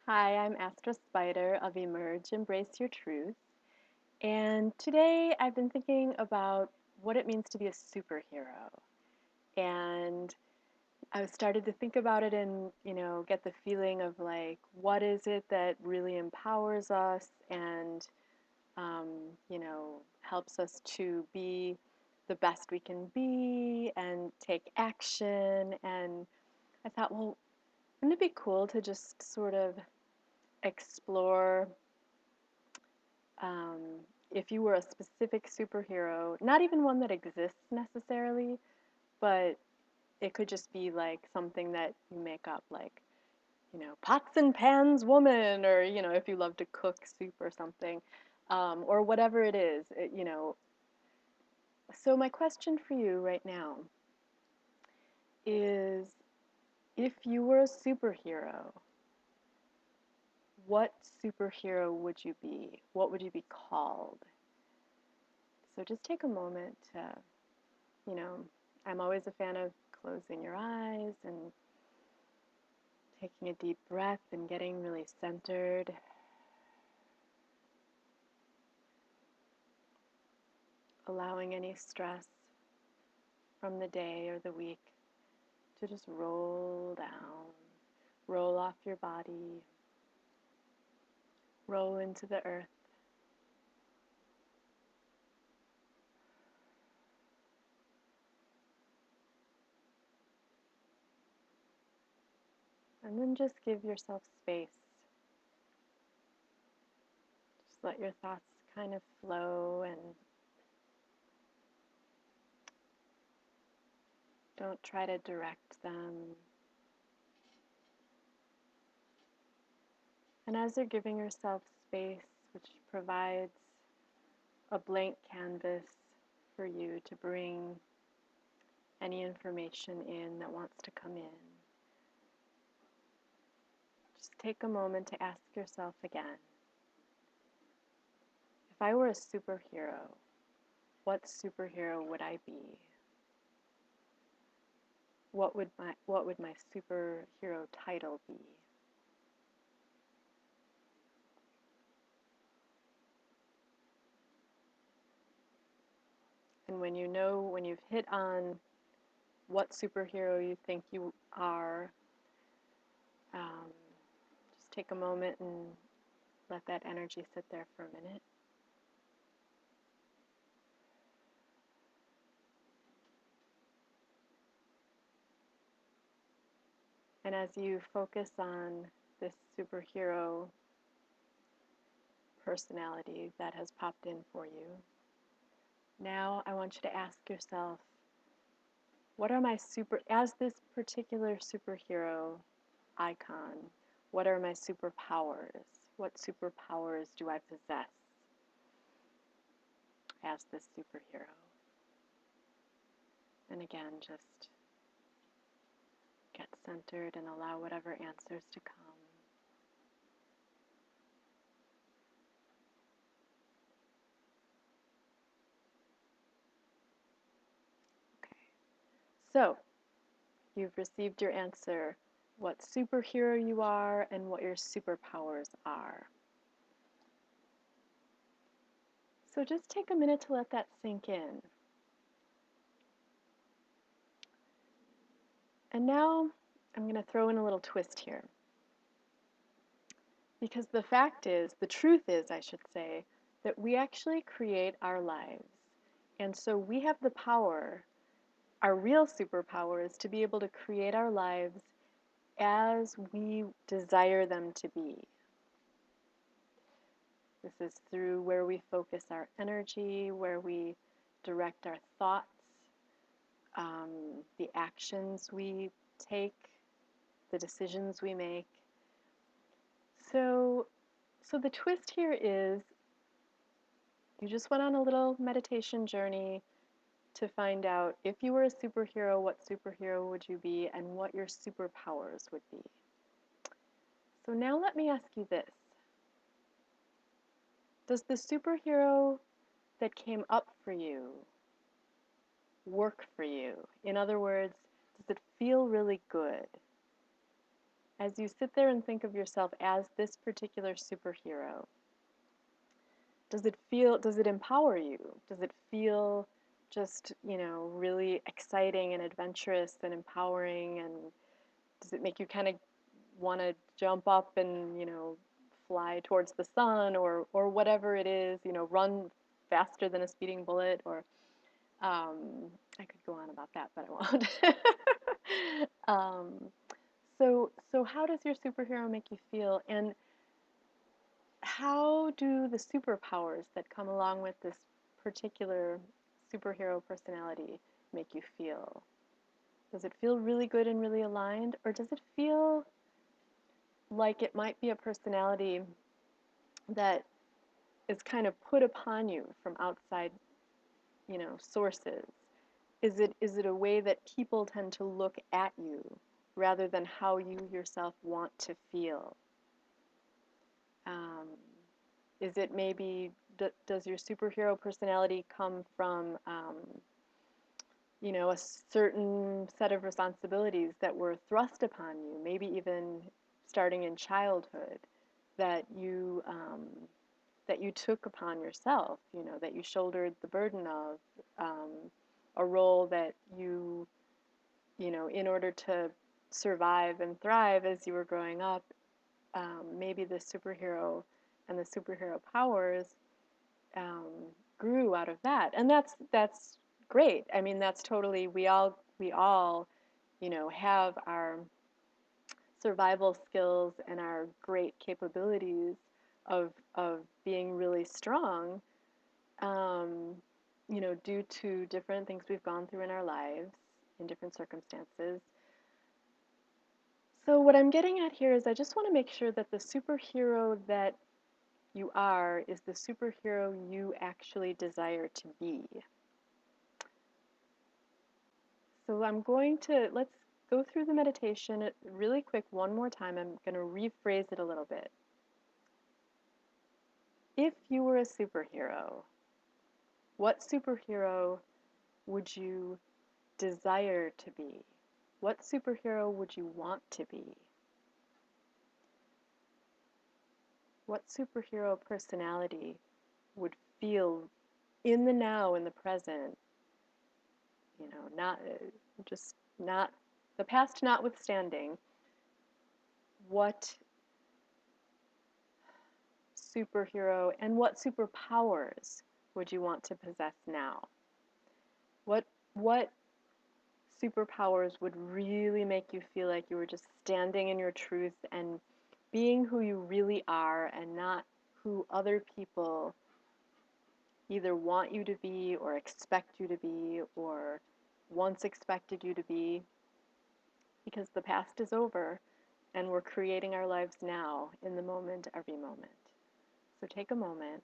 Hi, I'm Astra Spider of Emerge, Embrace Your Truth. And today I've been thinking about what it means to be a superhero. And I started to think about it and, get the feeling of like, what is it that really empowers us and, helps us to be the best we can be and take action. And I thought, well, wouldn't it be cool to just sort of explore um, if you were a specific superhero, not even one that exists necessarily, but it could just be like something that you make up, like, pots and pans woman, or, if you love to cook soup or something, or whatever it is, So, my question for you right now is if you were a superhero, what superhero would you be? What would you be called? So, just take a moment to You know, I'm always a fan of closing your eyes and taking a deep breath and getting really centered. Allowing any stress from the day or the week to just roll down, roll off your body, roll into the earth. And then just give yourself space. Just let your thoughts kind of flow and don't try to direct them. And as you're giving yourself space, which provides a blank canvas for you to bring any information in that wants to come in, just take a moment to ask yourself again, if I were a superhero, what superhero would I be? What would my superhero title be? And when you've hit on what superhero you think you are, just take a moment and let that energy sit there for a minute. And as you focus on this superhero personality that has popped in for you, now I want you to ask yourself, as this particular superhero icon, what are my superpowers? What superpowers do I possess as this superhero? And again, just get centered and allow whatever answers to come. Okay, so you've received your answer, what superhero you are and what your superpowers are. So just take a minute to let that sink in. And now I'm going to throw in a little twist here. Because the truth is, I should say, that we actually create our lives. And so we have the power, our real superpower is to be able to create our lives as we desire them to be. This is through where we focus our energy, where we direct our thoughts, the actions we take, the decisions we make. So, so the twist here is you just went on a little meditation journey to find out if you were a superhero, what superhero would you be, and what your superpowers would be. So now let me ask you this. Does the superhero that came up for you work for you? In other words, does it feel really good? as you sit there and think of yourself as this particular superhero, does it empower you? Does it feel just, really exciting and adventurous and empowering? And does it make you kind of want to jump up and, fly towards the sun or whatever it is, run faster than a speeding bullet? Or I could go on about that, but I won't. um, so how does your superhero make you feel? And how do the superpowers that come along with this particular superhero personality make you feel? Does it feel really good and really aligned? Or does it feel like it might be a personality that is kind of put upon you from outside, sources? Is it a way that people tend to look at you rather than how you yourself want to feel? Um, is it maybe, does your superhero personality come from, a certain set of responsibilities that were thrust upon you, maybe even starting in childhood, that you took upon yourself, that you shouldered the burden of, um, a role that in order to survive and thrive as you were growing up, maybe the superhero and the superhero powers um, grew out of that, and that's great. I mean, that's totally, we all have our survival skills and our great capabilities of being really strong, um, due to different things we've gone through in our lives in different circumstances. So what I'm getting at here is I just want to make sure that the superhero that you are is the superhero you actually desire to be. So let's go through the meditation really quick one more time. I'm going to rephrase it a little bit. If you were a superhero, what superhero would you desire to be? What superhero would you want to be? What superhero personality would feel in the now, in the present, not just not the past notwithstanding, what superhero and what superpowers would you want to possess now? What superpowers would really make you feel like you were just standing in your truth and being who you really are and not who other people either want you to be or expect you to be or once expected you to be, because the past is over and we're creating our lives now, in the moment, every moment. So take a moment,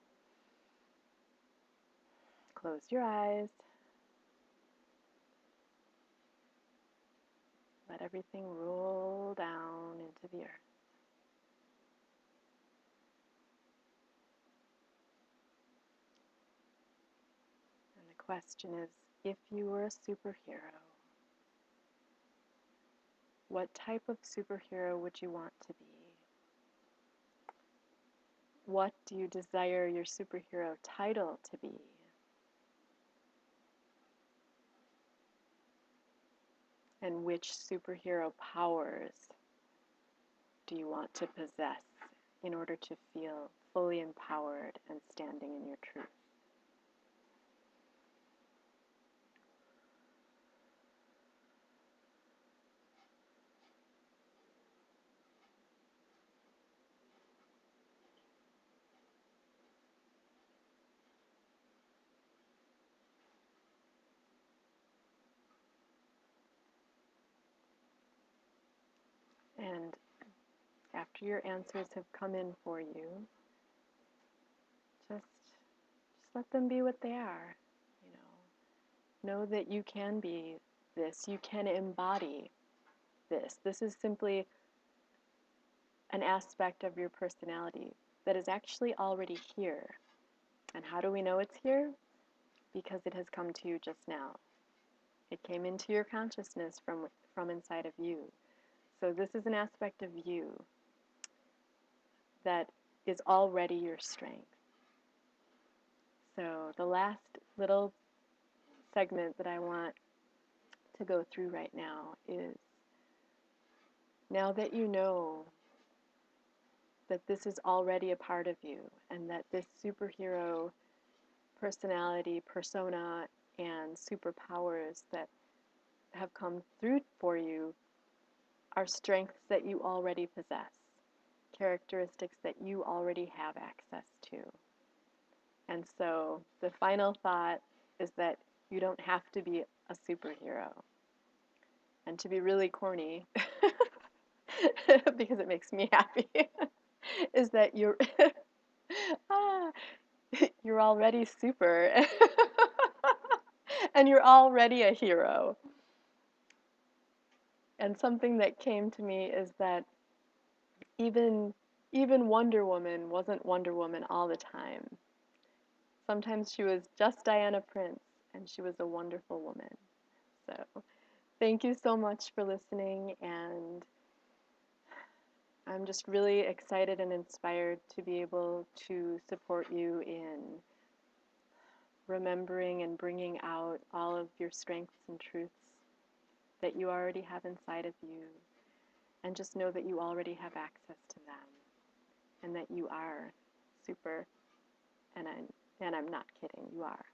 close your eyes, let everything roll down into the earth. And the question is, if you were a superhero, what type of superhero would you want to be? What do you desire your superhero title to be? And which superhero powers do you want to possess in order to feel fully empowered and standing in your truth? And after your answers have come in for you, just let them be what they are. Know that you can be this. You can embody this. This is simply an aspect of your personality that is actually already here. And how do we know it's here? Because it has come to you just now. It came into your consciousness from inside of you. So this is an aspect of you that is already your strength. So the last little segment that I want to go through right now is, now that you know that this is already a part of you and that this superhero personality, persona, and superpowers that have come through for you are strengths that you already possess, characteristics that you already have access to. And so the final thought is that you don't have to be a superhero. And to be really corny, because it makes me happy, is that ah, you're already super. And you're already a hero. And something that came to me is that even Wonder Woman wasn't Wonder Woman all the time. Sometimes she was just Diana Prince, and she was a wonderful woman. So thank you so much for listening, and I'm just really excited and inspired to be able to support you in remembering and bringing out all of your strengths and truths that you already have inside of you, and just know that you already have access to them and that you are super, and I'm not kidding, you are.